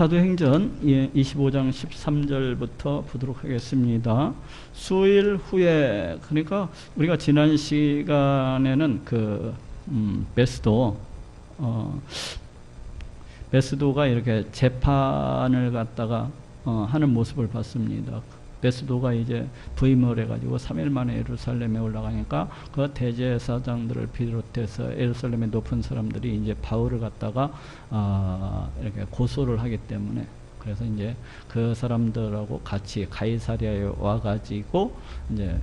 사도행전 25장 13절부터 보도록 하겠습니다. 수일 후에, 그러니까 우리가 지난 시간에는 베스도가 이렇게 재판을 갖다가 하는 모습을 봤습니다. 베스도가 이제 부임을 해가지고 3일 만에 예루살렘에 올라가니까 그 대제사장들을 비롯해서 예루살렘의 높은 사람들이 이제 바울을 갖다가 이렇게 고소를 하기 때문에, 그래서 이제 그 사람들하고 같이 가이사랴에 와가지고 이제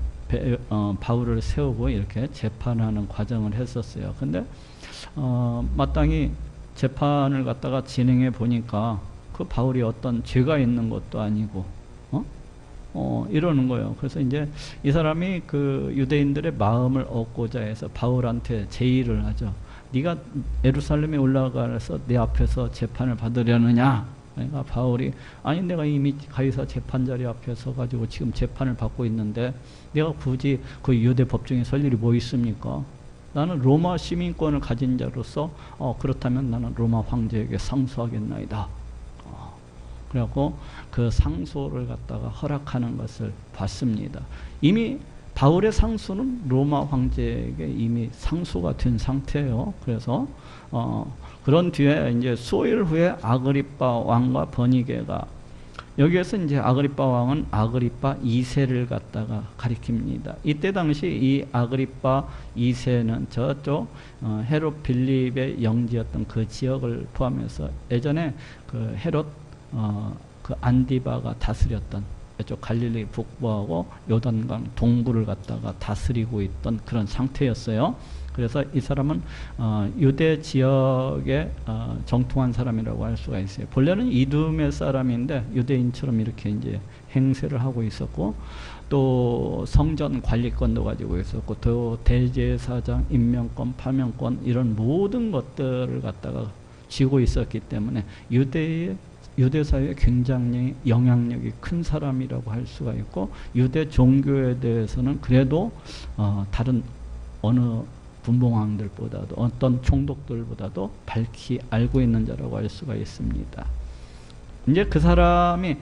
바울을 세우고 이렇게 재판하는 과정을 했었어요. 근데 마땅히 재판을 갖다가 진행해 보니까 그 바울이 어떤 죄가 있는 것도 아니고 이러는 거예요. 그래서 이제 이 사람이 그 유대인들의 마음을 얻고자 해서 바울한테 제의를 하죠. 네가 예루살렘에 올라가서 내 앞에서 재판을 받으려느냐? 그러니까 바울이, 아니 내가 이미 가이사 재판자리 앞에 서가지고 지금 재판을 받고 있는데 내가 굳이 그 유대 법정에 설 일이 뭐 있습니까? 나는 로마 시민권을 가진 자로서 그렇다면 나는 로마 황제에게 상소하겠나이다. 그래갖고 그 상소를 갖다가 허락하는 것을 봤습니다. 이미 바울의 상소는 로마 황제에게 이미 상소가 된 상태예요. 그래서 그런 뒤에 이제 수일 후에 아그리빠 왕과 버니게가, 여기에서 이제 아그리빠 왕은 아그리빠 2세를 갖다가 가리킵니다. 이때 당시 이 아그리빠 2세는 저쪽 헤롯 빌립의 영지였던 그 지역을 포함해서 예전에 그 헤롯 그 안디바가 다스렸던 이쪽 갈릴리 북부하고 요단강 동부를 갖다가 다스리고 있던 그런 상태였어요. 그래서 이 사람은 유대 지역에 정통한 사람이라고 할 수가 있어요. 본래는 이두메 사람인데 유대인처럼 이렇게 이제 행세를 하고 있었고, 또 성전 관리권도 가지고 있었고, 또 대제사장 임명권, 파명권 이런 모든 것들을 갖다가 쥐고 있었기 때문에 유대 사회에 굉장히 영향력이 큰 사람이라고 할 수가 있고, 유대 종교에 대해서는 그래도 다른 어느 분봉왕들보다도 어떤 총독들보다도 밝히 알고 있는 자라고 할 수가 있습니다. 이제 그 사람이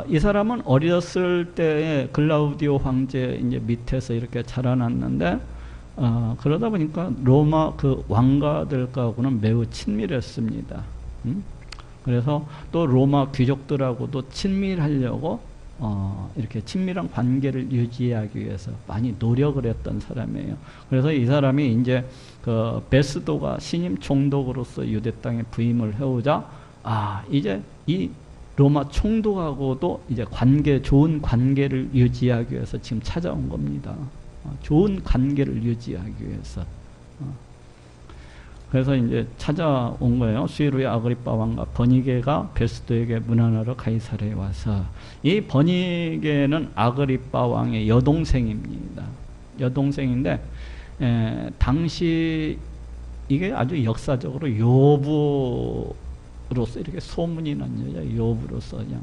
이 사람은 어렸을 때에 글라우디오 황제 이제 밑에서 이렇게 자라났는데 그러다 보니까 로마 그 왕가들하고는 매우 친밀했습니다. 그래서 또 로마 귀족들하고도 친밀하려고 이렇게 친밀한 관계를 유지하기 위해서 많이 노력을 했던 사람이에요. 그래서 이 사람이 이제 그 베스도가 신임 총독으로서 유대 땅에 부임을 해오자, 이제 이 로마 총독하고도 이제 좋은 관계를 유지하기 위해서 지금 찾아온 겁니다. 좋은 관계를 유지하기 위해서. 그래서 이제 찾아온 거예요. 수일 후에 아그리빠 왕과 버니게가 베스도에게 문안하러 가이사랴에 와서, 이 버니게는 아그리빠 왕의 여동생입니다. 여동생인데 당시 이게 아주 역사적으로 요부로서 이렇게 소문이 난 여자, 요부로서 그냥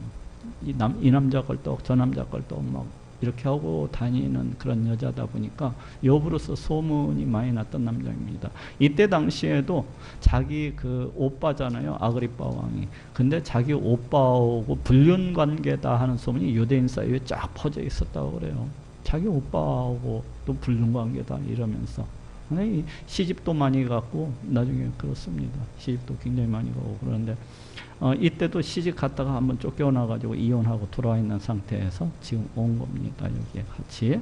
이 남자 걸떡 저 남자 걸떡 막 이렇게 하고 다니는 그런 여자다 보니까 여부로서 소문이 많이 났던 남자입니다. 이때 당시에도 자기 그 오빠잖아요, 아그리빠 왕이. 근데 자기 오빠하고 불륜 관계다 하는 소문이 유대인 사이에 쫙 퍼져 있었다고 그래요. 자기 오빠하고 또 불륜 관계다 이러면서. 근데 시집도 많이 갔고 나중에 그렇습니다. 시집도 굉장히 많이 가고 그러는데 이때도 시집 갔다가 한번 쫓겨나가지고 이혼하고 돌아와 있는 상태에서 지금 온 겁니다. 여기에 같이.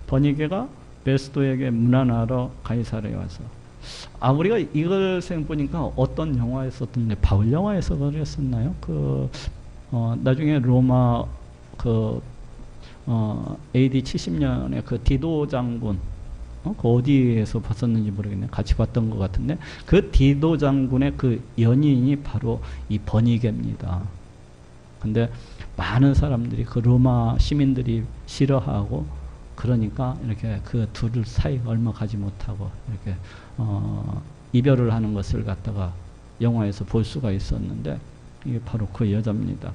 버니게가 베스도에게 문안하러 가이사랴에 와서, 우리가 이걸 보니까 어떤 영화에서 썼던데, 바울 영화에서 그랬었나요? 나중에 로마 AD 70년에 그 디도 장군, 그 어디에서 봤었는지 모르겠네. 같이 봤던 것 같은데, 그 디도 장군의 그 연인이 바로 이 버니게입니다. 근데 많은 사람들이, 그 로마 시민들이 싫어하고, 그러니까 이렇게 그 둘 사이가 얼마 가지 못하고 이렇게 이별을 하는 것을 갖다가 영화에서 볼 수가 있었는데, 이게 바로 그 여자입니다.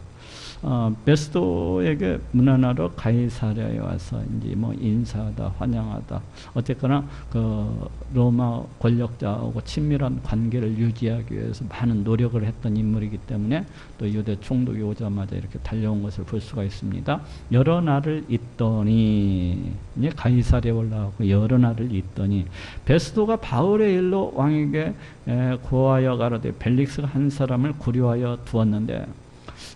베스도에게 문안하러 가이사랴에 와서 이제 뭐 인사하다, 환영하다, 어쨌거나 그 로마 권력자하고 친밀한 관계를 유지하기 위해서 많은 노력을 했던 인물이기 때문에 또 유대 총독이 오자마자 이렇게 달려온 것을 볼 수가 있습니다. 여러 날을 있더니, 이제 가이사랴에 올라가고 여러 날을 있더니 베스도가 바울의 일로 왕에게 고하여 가로되 벨릭스가 한 사람을 구려하여 두었는데,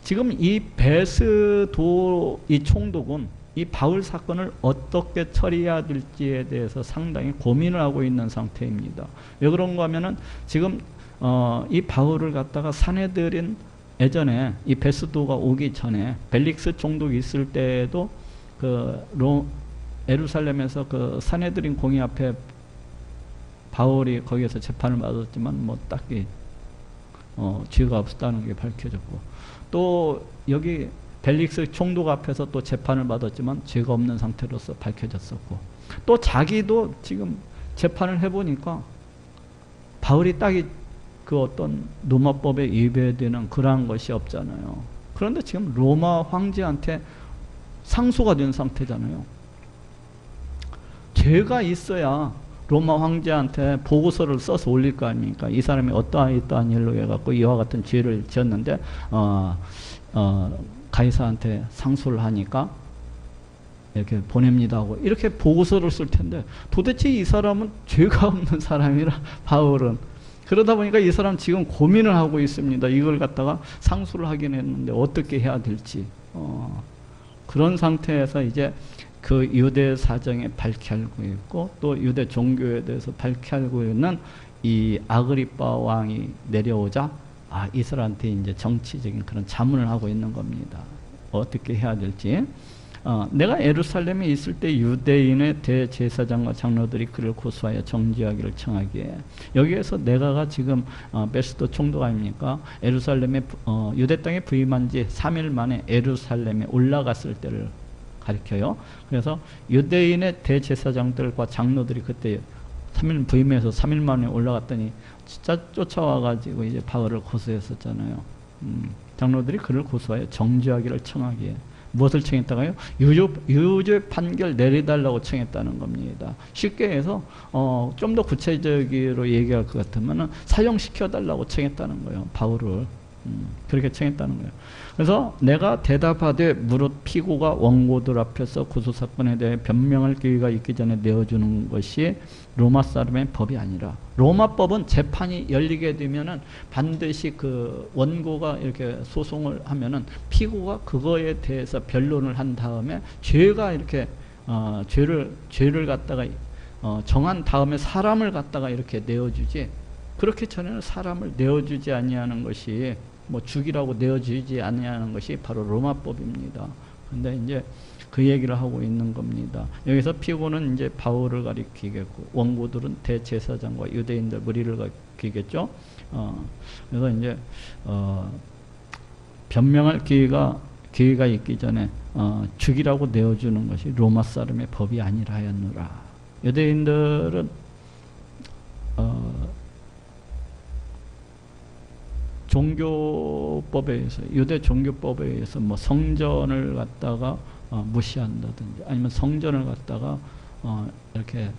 지금 이 베스도 이 총독은 이 바울 사건을 어떻게 처리해야 될지에 대해서 상당히 고민을 하고 있는 상태입니다. 왜 그런가 하면은 지금 이 바울을 갖다가 사내들인, 예전에 이 베스도가 오기 전에 벨릭스 총독이 있을 때에도 그 예루살렘에서 그 사내들인 공의 앞에 바울이 거기에서 재판을 받았지만 뭐 딱히 죄가 없었다는 게 밝혀졌고, 또 여기 벨릭스 총독 앞에서 또 재판을 받았지만 죄가 없는 상태로서 밝혀졌었고, 또 자기도 지금 재판을 해보니까 바울이 딱히 그 어떤 로마법에 위배되는 그러한 것이 없잖아요. 그런데 지금 로마 황제한테 상소가 된 상태잖아요. 죄가 있어야 로마 황제한테 보고서를 써서 올릴 거 아닙니까? 이 사람이 어떠한 일로 해갖고 이와 같은 죄를 지었는데 가이사한테 상소를 하니까 이렇게 보냅니다 하고 이렇게 보고서를 쓸 텐데, 도대체 이 사람은 죄가 없는 사람이라 바울은. 그러다 보니까 이 사람 지금 고민을 하고 있습니다. 이걸 갖다가 상소를 하긴 했는데 어떻게 해야 될지. 그런 상태에서 이제 그 유대 사정에 밝히 알고 있고, 또 유대 종교에 대해서 밝히 알고 있는 이 아그리빠 왕이 내려오자 이스라엘한테 이제 정치적인 그런 자문을 하고 있는 겁니다. 어떻게 해야 될지. 내가 예루살렘에 있을 때 유대인의 대제사장과 장로들이 그를 고소하여 정죄하기를 청하기에, 여기에서 내가가 지금 베스도 총독 아닙니까? 예루살렘에 유대 땅에 부임한 지 3일 만에 예루살렘에 올라갔을 때를 가리켜요. 그래서 유대인의 대제사장들과 장로들이 그때 3일 부임해서 3일 만에 올라갔더니 진짜 쫓아와가지고 이제 바울을 고소했었잖아요. 장로들이 그를 고소하여 정죄하기를 청하기에, 무엇을 청했다가요? 유죄 판결 내려달라고 청했다는 겁니다. 쉽게 해서 좀 더 구체적으로 얘기할 것 같으면 사형시켜달라고 청했다는 거예요. 바울을. 그렇게 청했다는 거예요. 그래서 내가 대답하되 무릇 피고가 원고들 앞에서 고소사건에 대해 변명할 기회가 있기 전에 내어주는 것이 로마 사람의 법이 아니라, 로마법은 재판이 열리게 되면은 반드시 그 원고가 이렇게 소송을 하면은 피고가 그거에 대해서 변론을 한 다음에 죄가 이렇게 죄를 갖다가 정한 다음에 사람을 갖다가 이렇게 내어주지, 그렇게 전에는 사람을 내어주지 아니하는 것이, 뭐 죽이라고 내어주지 아니하는 것이 바로 로마법입니다. 근데 이제 그 얘기를 하고 있는 겁니다. 여기서 피고는 이제 바울을 가리키겠고, 원고들은 대제사장과 유대인들 무리를 가리키겠죠. 그래서 이제 변명할 기회가 있기 전에 죽이라고 내어주는 것이 로마 사람의 법이 아니라 하였노라. 유대인들은 종교법에 의해서, 유대 종교법에 의해서 뭐 성전을 갖다가 무시한다든지, 아니면 성전을 갖다가 이렇게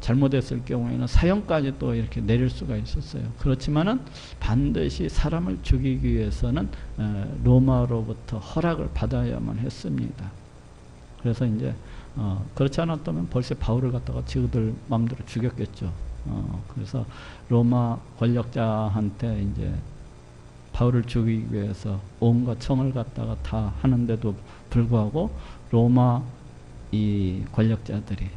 잘못했을 경우에는 사형까지 또 이렇게 내릴 수가 있었어요. 그렇지만은 반드시 사람을 죽이기 위해서는 로마로부터 허락을 받아야만 했습니다. 그래서 이제 그렇지 않았다면 벌써 바울을 갖다가 지그들 마음대로 죽였겠죠. 그래서 로마 권력자한테 이제 바울을 죽이기 위해서 온갖 청을 갖다가 다 하는데도 불구하고 로마 이 권력자들이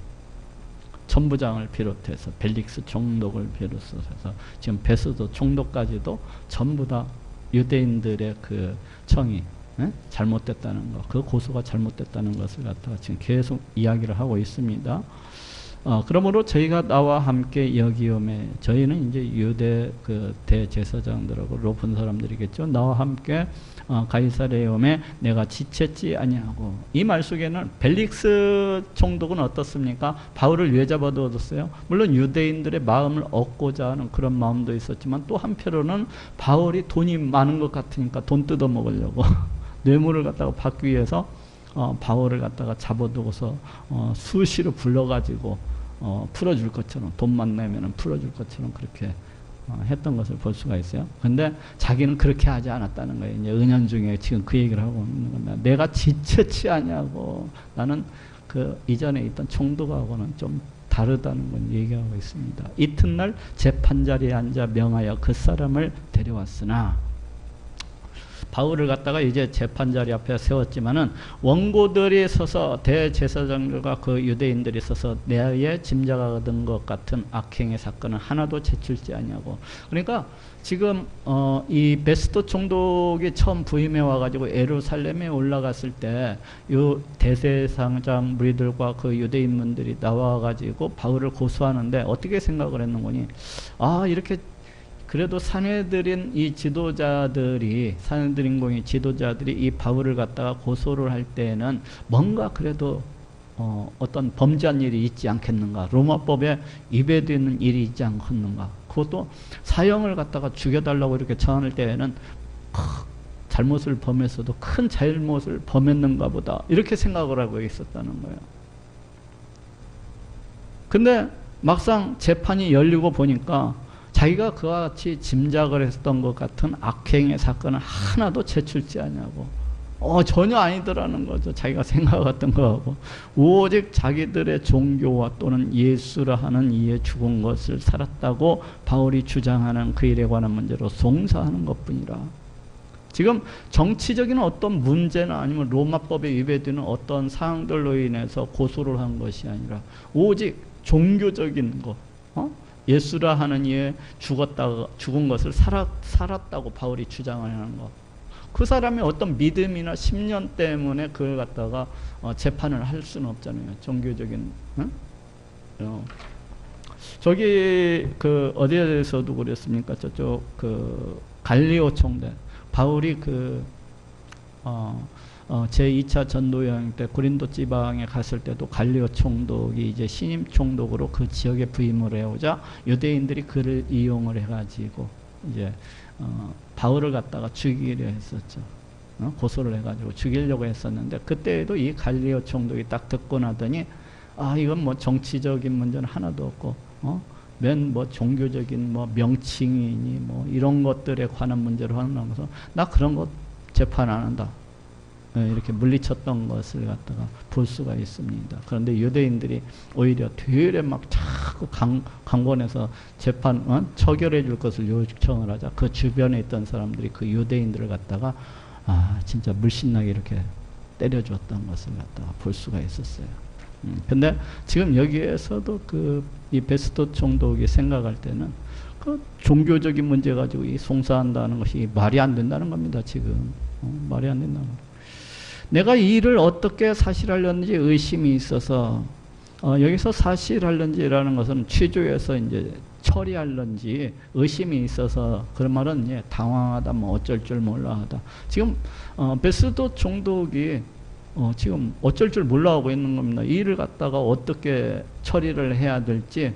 천부장을 비롯해서 벨릭스 총독을 비롯해서 지금 베스도 총독까지도 전부 다 유대인들의 그 청이 잘못됐다는 것, 그 고소가 잘못됐다는 것을 갖다가 지금 계속 이야기를 하고 있습니다. 그러므로 저희가 나와 함께 여기오매, 저희는 이제 유대 그 대제사장들하고 높은 사람들이겠죠. 나와 함께 가이사랴에 오매 내가 지쳤지 아니하고. 이 말 속에는 벨릭스 총독은 어떻습니까? 바울을 왜 잡아두었어요? 물론 유대인들의 마음을 얻고자 하는 그런 마음도 있었지만 또 한편으로는 바울이 돈이 많은 것 같으니까 돈 뜯어 먹으려고 뇌물을 갖다가 받기 위해서 바울을 갖다가 잡아두고서 수시로 불러가지고 풀어줄 것처럼, 돈만 내면 풀어줄 것처럼 그렇게 했던 것을 볼 수가 있어요. 근데 자기는 그렇게 하지 않았다는 거예요. 이제 은연중에 지금 그 얘기를 하고 있는 겁니다. 내가 지체치 아니하고. 나는 그 이전에 있던 총독하고는 좀 다르다는 건 얘기하고 있습니다. 이튿날 재판자리에 앉아 명하여 그 사람을 데려왔으나, 바울을 갖다가 이제 재판자리 앞에 세웠지만은 원고들이 서서, 대제사장들과 그 유대인들이 서서 내에 짐작하던 것 같은 악행의 사건은 하나도 제출지 아니하고. 그러니까 지금 이 베스도 총독이 처음 부임해 와가지고 예루살렘에 올라갔을 때 요 대제사장 무리들과 그 유대인분들이 나와가지고 바울을 고소하는데 어떻게 생각을 했는 거니? 이렇게 그래도 산헤드린 이 지도자들이, 산헤드린 공의 지도자들이 이 바울을 갖다가 고소를 할 때에는 뭔가 그래도 어떤 범죄한 일이 있지 않겠는가, 로마법에 위배되는 일이 있지 않겠는가, 그것도 사형을 갖다가 죽여달라고 이렇게 청할 때에는 잘못을 범했어도 큰 잘못을 범했는가 보다, 이렇게 생각을 하고 있었다는 거예요. 근데 막상 재판이 열리고 보니까 자기가 그와 같이 짐작을 했던 것 같은 악행의 사건은 하나도 제출지 않냐고. 전혀 아니더라는 거죠. 자기가 생각했던 거하고. 오직 자기들의 종교와 또는 예수라 하는 이에 죽은 것을 살았다고 바울이 주장하는 그 일에 관한 문제로 송사하는 것뿐이라. 지금 정치적인 어떤 문제나 아니면 로마법에 위배되는 어떤 사항들로 인해서 고소를 한 것이 아니라 오직 종교적인 것, 예수라 하는 이에 죽은 것을 살았다고 바울이 주장을 하는 것. 그 사람의 어떤 믿음이나 신념 때문에 그걸 갖다가 재판을 할 수는 없잖아요. 종교적인. 저기 그 어디에서도 그랬습니까? 저쪽 그 갈리오 총대. 바울이 제2차 전도 여행 때 고린도 지방에 갔을 때도 갈리오 총독이 이제 신임 총독으로 그 지역에 부임을 해오자 유대인들이 그를 이용을 해가지고 이제 바울을 갖다가 죽이려 했었죠. 고소를 해가지고 죽이려고 했었는데, 그때에도 이 갈리오 총독이 딱 듣고 나더니 이건 뭐 정치적인 문제는 하나도 없고 맨 뭐 종교적인 뭐 명칭이니 뭐 이런 것들에 관한 문제로 하면서 나 그런 거 재판 안 한다, 이렇게 물리쳤던 것을 갖다가 볼 수가 있습니다. 그런데 유대인들이 오히려 되레 막 자꾸 강권해서 재판 처결해 줄 것을 요청을 하자 그 주변에 있던 사람들이 그 유대인들을 갖다가 진짜 물신나게 이렇게 때려줬던 것을 갖다가 볼 수가 있었어요. 근데 지금 여기에서도 이 베스도 총독이 생각할 때는 그 종교적인 문제 가지고 이 송사한다는 것이 말이 안 된다는 겁니다. 지금 말이 안 된다는 겁니다. 내가 이 일을 어떻게 사실하려는지 의심이 있어서, 여기서 사실하려는지라는 것은 취조해서 이제 처리하려는지 의심이 있어서, 그런 말은 당황하다, 뭐 어쩔 줄 몰라 하다. 지금 베스도 총독이 지금 어쩔 줄 몰라 하고 있는 겁니다. 이 일을 갖다가 어떻게 처리를 해야 될지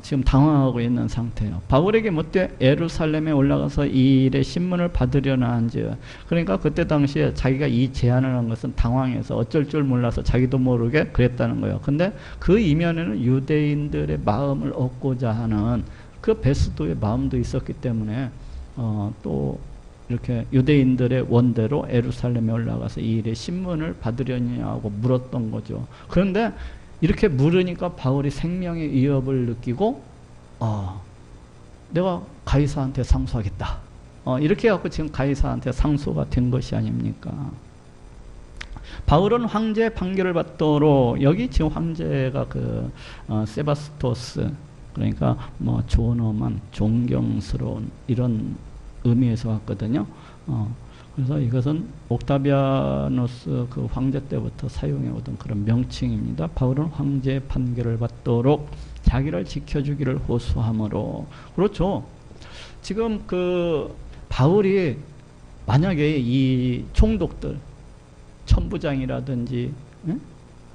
지금 당황하고 있는 상태예요. 바울에게 묻되 예루살렘에 올라가서 이 일의 신문을 받으려나 한즉. 그러니까 그때 당시에 자기가 이 제안을 한 것은 당황해서 어쩔 줄 몰라서 자기도 모르게 그랬다는 거예요. 근데 그 이면에는 유대인들의 마음을 얻고자 하는 그 베스도의 마음도 있었기 때문에 또 이렇게 유대인들의 원대로 예루살렘에 올라가서 이 일의 신문을 받으려냐고 물었던 거죠. 그런데 이렇게 물으니까 바울이 생명의 위협을 느끼고 내가 가이사한테 상소하겠다, 이렇게 해갖고 지금 가이사한테 상소가 된 것이 아닙니까? 바울은 황제 판결을 받도록, 여기 지금 황제가 세바스토스, 그러니까 뭐 존엄한 존경스러운 이런 의미에서 왔거든요. 그래서 이것은 옥타비아누스 그 황제 때부터 사용해 오던 그런 명칭입니다. 바울은 황제의 판결을 받도록 자기를 지켜주기를 호소하므로. 그렇죠. 지금 그 바울이 만약에 이 총독들 천부장이라든지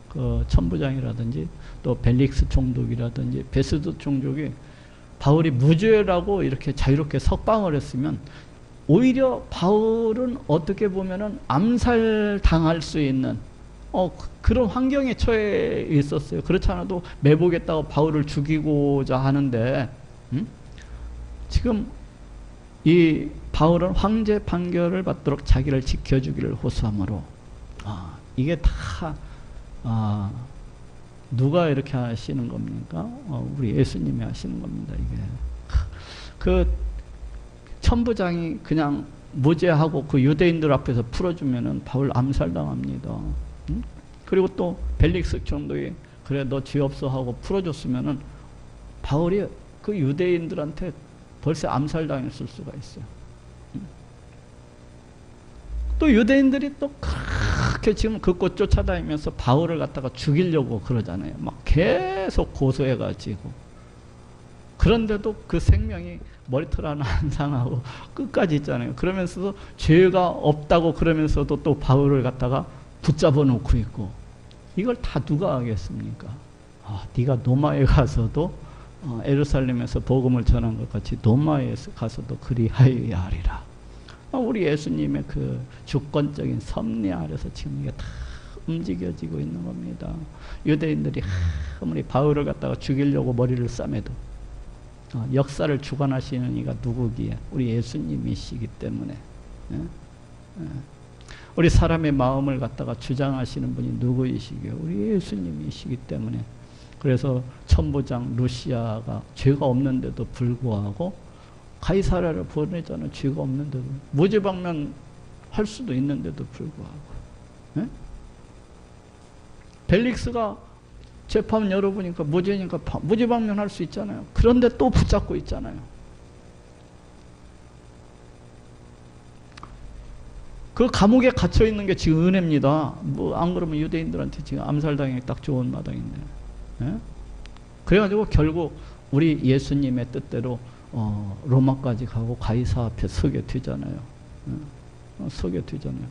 그 천부장이라든지 또 벨릭스 총독이라든지 베스도 총독이 바울이 무죄라고 이렇게 자유롭게 석방을 했으면 오히려 바울은 어떻게 보면은 암살 당할 수 있는 그런 환경에 처해 있었어요. 그렇지 않아도 매복했다고 바울을 죽이고자 하는데 지금 이 바울은 황제 판결을 받도록 자기를 지켜주기를 호소하므로 이게 다 누가 이렇게 하시는 겁니까? 우리 예수님이 하시는 겁니다. 이게 그 천부장이 그냥 무죄하고 그 유대인들 앞에서 풀어주면은 바울 암살당합니다. 그리고 또 벨릭스 총독이 그래 너 죄 없어 하고 풀어줬으면은 바울이 그 유대인들한테 벌써 암살당했을 수가 있어요. 또 유대인들이 또 그렇게 지금 그 꽃 쫓아다니면서 바울을 갖다가 죽이려고 그러잖아요. 막 계속 고소해가지고. 그런데도 그 생명이 머리털 하나 안 상하고 끝까지 있잖아요. 그러면서도 죄가 없다고 그러면서도 또 바울을 갖다가 붙잡아 놓고 있고. 이걸 다 누가 하겠습니까? 네가 노마에 가서도 예루살렘에서 복음을 전한 것 같이 노마에 가서도 그리하여야 하리라. 우리 예수님의 그 주권적인 섭리 아래서 지금 이게 다 움직여지고 있는 겁니다. 유대인들이 아무리 바울을 갖다가 죽이려고 머리를 싸매도 역사를 주관하시는 이가 누구기에? 우리 예수님이시기 때문에. 우리 사람의 마음을 갖다가 주장하시는 분이 누구이시기에? 우리 예수님이시기 때문에. 그래서 천부장 루시아가 죄가 없는데도 불구하고 가이사랴를 보내자는 죄가 없는데도 무죄방면 할 수도 있는데도 불구하고 벨릭스가 재판 열어보니까 무죄니까 무죄방면 할 수 있잖아요. 그런데 또 붙잡고 있잖아요. 그 감옥에 갇혀 있는 게 지금 은혜입니다. 뭐 안 그러면 유대인들한테 지금 암살당하기 딱 좋은 마당인데. 그래가지고 결국 우리 예수님의 뜻대로 로마까지 가고 가이사 앞에 서게 되잖아요. 서게 되잖아요.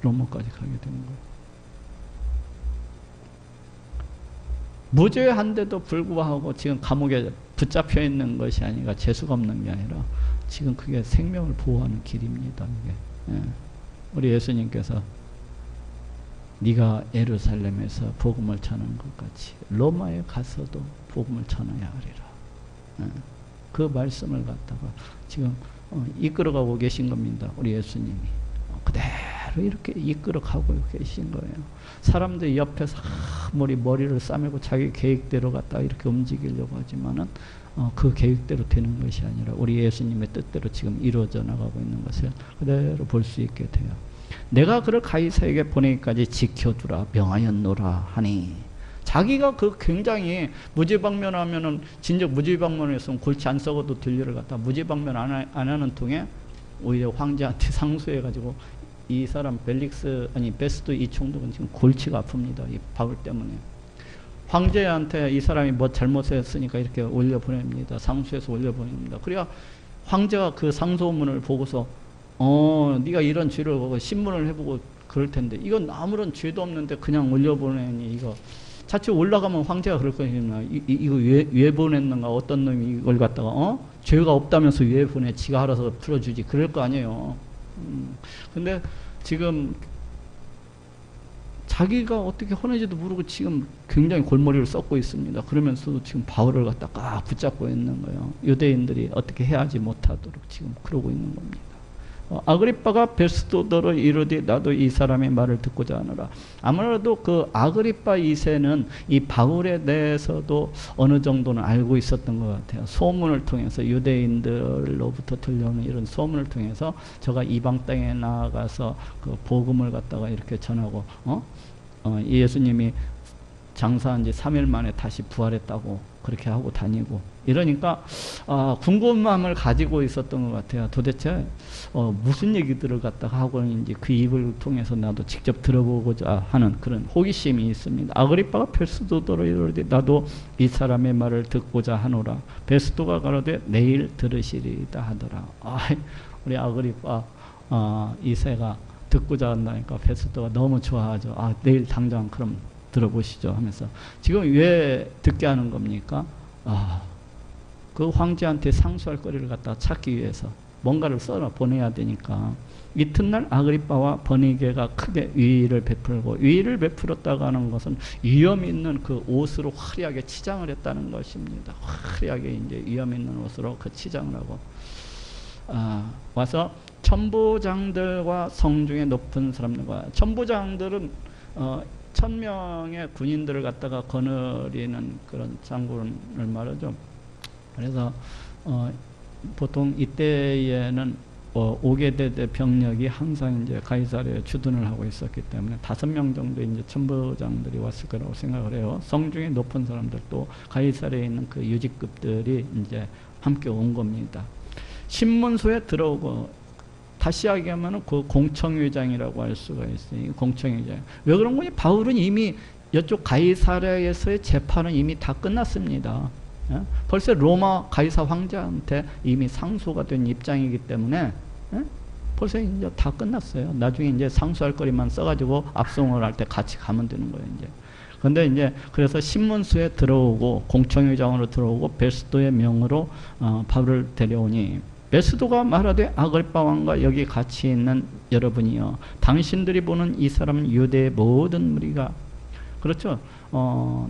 로마까지 가게 되는 거예요. 무죄한데도 불구하고 지금 감옥에 붙잡혀 있는 것이 아니라 재수가 없는 게 아니라 지금 그게 생명을 보호하는 길입니다. 이게. 우리 예수님께서 네가 예루살렘에서 복음을 전한 것 같이 로마에 가서도 복음을 전해야 하리라. 그 말씀을 갖다가 지금 이끌어가고 계신 겁니다. 우리 예수님이. 그대로 이렇게 이끌어가고 계신 거예요. 사람들이 옆에서 머리를 싸매고 자기 계획대로 갖다 이렇게 움직이려고 하지만은 그 계획대로 되는 것이 아니라 우리 예수님의 뜻대로 지금 이루어져 나가고 있는 것을 그대로 볼 수 있게 돼요. 내가 그를 가이사에게 보내기까지 지켜두라 명하였노라 하니 자기가 그 굉장히 무죄방면하면은 진즉 무죄방면했으면 골치 안 썩어도 들려를 갖다 무죄방면 안 하는 통에 오히려 황제한테 상소해가지고 이 사람 베스도 이 총독은 지금 골치가 아픕니다. 이 바울 때문에. 황제한테 이 사람이 뭐 잘못했으니까 이렇게 올려보냅니다. 상소해서 올려보냅니다. 그래야 황제가 그 상소문을 보고서 네가 이런 죄를 보고 신문을 해보고 그럴 텐데 이건 아무런 죄도 없는데 그냥 올려보내니 이거 자칫 올라가면 황제가 그럴 거니까 이거 왜 보냈는가 어떤 놈이 이걸 갖다가 죄가 없다면서 왜 보내 지가 알아서 풀어주지 그럴 거 아니에요. 근데 지금 자기가 어떻게 하는지도 모르고 지금 굉장히 골머리를 썩고 있습니다. 그러면서도 지금 바울을 갖다 꽉 붙잡고 있는 거예요. 유대인들이 어떻게 해하지 못하도록 지금 그러고 있는 겁니다. 아그리빠가 베스도더로 이르되 나도 이 사람의 말을 듣고자 하노라. 아무래도 그 아그리빠 2세는 이 바울에 대해서도 어느 정도는 알고 있었던 것 같아요. 소문을 통해서 유대인들로부터 들려오는 이런 소문을 통해서 저가 이방 땅에 나아가서 그 복음을 갖다가 이렇게 전하고 예수님이 장사한 지 3일 만에 다시 부활했다고 그렇게 하고 다니고 이러니까 궁금함을 가지고 있었던 것 같아요. 도대체 무슨 얘기들을 갖다가 하고 있는지 그 입을 통해서 나도 직접 들어보고자 하는 그런 호기심이 있습니다. 아그리빠가 베스도더로 이르되 나도 이 사람의 말을 듣고자 하노라. 베스도가 가로되 내일 들으시리이다 하더라. 우리 아그리빠 이세가 듣고자 한다니까 베스도가 너무 좋아하죠. 내일 당장 그럼 들어보시죠 하면서 지금 왜 듣게 하는 겁니까? 그 황제한테 상수할 거리를 갖다 찾기 위해서 뭔가를 썰어 보내야 되니까 이튿날 아그리빠와 버니게가 크게 위의를 베풀고 위의를 베풀었다고 하는 것은 위험 있는 그 옷으로 화려하게 치장을 했다는 것입니다. 화려하게 이제 위험 있는 옷으로 그 치장을 하고 와서 천부장들과 성중에 높은 사람들과 천부장들은 1000명의 군인들을 갖다가 거느리는 그런 장군을 말하죠. 그래서 보통 이때에는 5개대 병력이 항상 이제 가이사랴에 주둔을 하고 있었기 때문에 5명 정도 이제 천부장들이 왔을 거라고 생각을 해요. 성중에 높은 사람들도 가이사랴에 있는 그 유직급들이 이제 함께 온 겁니다. 신문소에 들어오고 다시 이야기하면 그 공청회장이라고 할 수가 있어요. 공청회장. 왜 그런 거냐? 바울은 이미 이쪽 가이사랴에서의 재판은 이미 다 끝났습니다. 벌써 로마 가이사 황제한테 이미 상소가 된 입장이기 때문에 벌써 이제 다 끝났어요. 나중에 이제 상소할 거리만 써가지고 압송을 할 때 같이 가면 되는 거예요. 이제. 근데 이제 그래서 신문소에 들어오고 공청회장으로 들어오고 베스도의 명으로 바울을 데려오니 베스도가 말하되 아그리빠 왕과 여기 같이 있는 여러분이여 당신들이 보는 이 사람은 유대의 모든 무리가 그렇죠.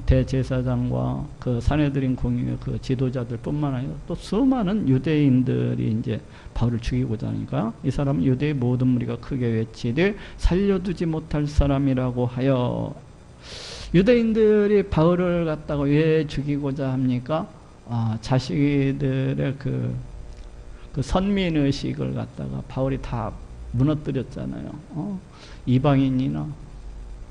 대제사장과 그 산헤드린 공의회 그 지도자들 뿐만 아니라 또 수많은 유대인들이 이제 바울을 죽이고자 하니까 이 사람은 유대의 모든 무리가 크게 외치되 살려두지 못할 사람이라고 하여 유대인들이 바울을 갖다가 왜 죽이고자 합니까? 자신들의 그 선민의식을 갖다가 바울이 다 무너뜨렸잖아요. 이방인이나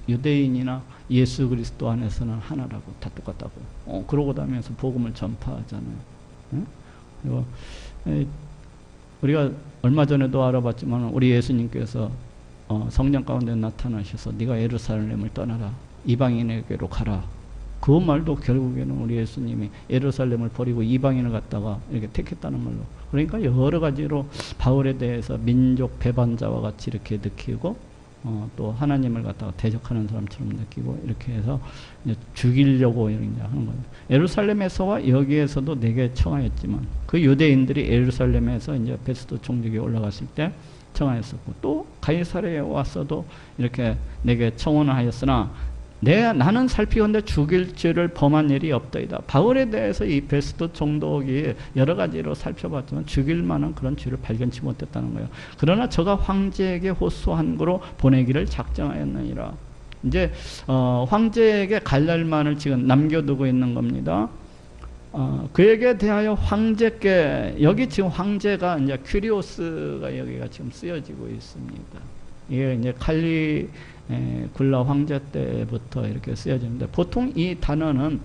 유대인이나 예수 그리스도 안에서는 하나라고 다 똑같다고. 그러고 다니면서 복음을 전파하잖아요. 그리고 우리가 얼마 전에도 알아봤지만 우리 예수님께서 성령 가운데 나타나셔서 네가 예루살렘을 떠나라. 이방인에게로 가라. 그 말도 결국에는 우리 예수님이 예루살렘을 버리고 이방인을 갖다가 이렇게 택했다는 말로. 그러니까 여러 가지로 바울에 대해서 민족 배반자와 같이 이렇게 느끼고 또 하나님을 갖다가 대적하는 사람처럼 느끼고 이렇게 해서 이제 죽이려고 이렇게 하는 거예요. 예루살렘에서와 여기에서도 내게 청하였지만 그 유대인들이 예루살렘에서 이제 베스도 총독이 올라갔을 때 청하였었고 또 가이사랴에 왔어도 이렇게 내게 청원하였으나 나는 살피건대 죽일 죄를 범한 일이 없더이다. 바울에 대해서 이 베스도 총독이 여러 가지로 살펴봤지만 죽일 만한 그런 죄를 발견치 못했다는 거예요. 그러나 저가 황제에게 호소한 거로 보내기를 작정하였느니라. 이제 황제에게 갈 날만을 지금 남겨두고 있는 겁니다. 그에게 대하여 황제께 여기 지금 황제가 이제 큐리오스가 여기가 지금 쓰여지고 있습니다. 이게 이제 칼리굴라 황제 때부터 이렇게 쓰여지는데 보통 이 단어는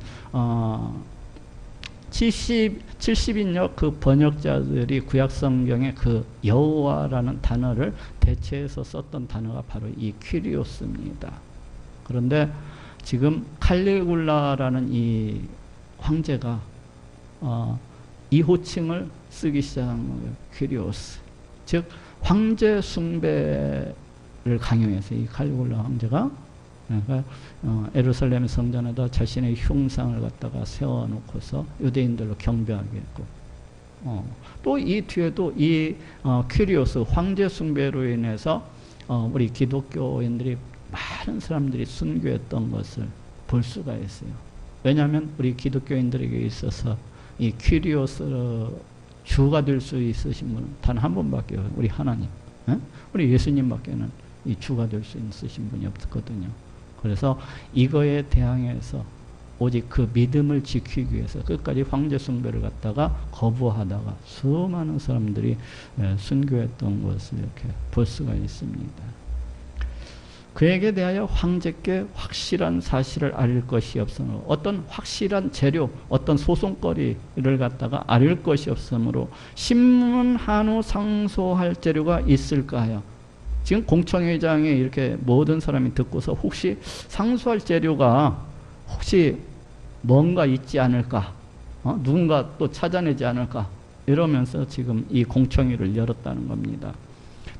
70인역 그 번역자들이 구약성경에 그 여호와라는 단어를 대체해서 썼던 단어가 바로 이 퀴리오스입니다. 그런데 지금 칼리굴라라는 이 황제가 이 호칭을 쓰기 시작한 거예요. 퀴리오스. 즉 황제 숭배를 강요해서 이 칼리굴라 황제가 그러니까 예루살렘 성전에다 자신의 흉상을 갖다가 세워놓고서 유대인들로 경배하게 했고 또 이 뒤에도 이 퀴리오스 황제 숭배로 인해서 우리 기독교인들이 많은 사람들이 순교했던 것을 볼 수가 있어요. 왜냐하면 우리 기독교인들에게 있어서 이 퀴리오스 주가 될 수 있으신 분은 단 한 분밖에 없어요. 우리 하나님, 우리 예수님밖에는 이 주가 될 수 있으신 분이 없거든요. 그래서 이거에 대항해서 오직 그 믿음을 지키기 위해서 끝까지 황제 숭배를 갖다가 거부하다가 수많은 사람들이 순교했던 것을 이렇게 볼 수가 있습니다. 그에게 대하여 황제께 확실한 사실을 알릴 것이 없으므로 어떤 확실한 재료, 어떤 소송거리를 갖다가 알릴 것이 없으므로 신문한 후 상소할 재료가 있을까 하여 지금 공청회장에 이렇게 모든 사람이 듣고서 혹시 상소할 재료가 혹시 뭔가 있지 않을까? 누군가 또 찾아내지 않을까? 이러면서 지금 이 공청회를 열었다는 겁니다.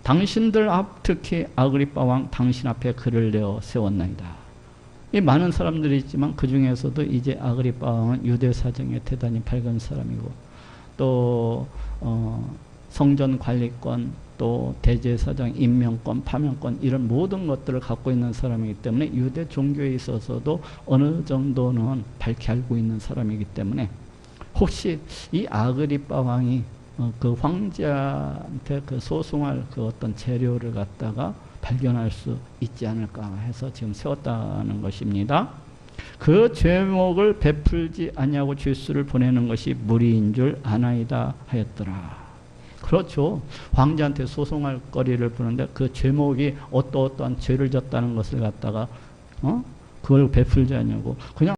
당신들 앞 특히 아그리빠 왕 당신 앞에 글을 내어 세웠나이다. 이 많은 사람들이 있지만 그 중에서도 이제 아그리빠 왕은 유대 사정에 대단히 밝은 사람이고 또 성전 관리권 또 대제사장 임명권 파면권 이런 모든 것들을 갖고 있는 사람이기 때문에 유대 종교에 있어서도 어느 정도는 밝게 알고 있는 사람이기 때문에 혹시 이 아그리빠 왕이 그 황제한테 그 소송할 그 어떤 재료를 갖다가 발견할 수 있지 않을까 해서 지금 세웠다는 것입니다. 그 죄목을 베풀지 아니하고 죄수를 보내는 것이 무리인 줄 아나이다 하였더라. 그렇죠. 황제한테 소송할 거리를 부는데 그 죄목이 어떠한 죄를 졌다는 것을 갖다가 그걸 베풀지 않냐고 그냥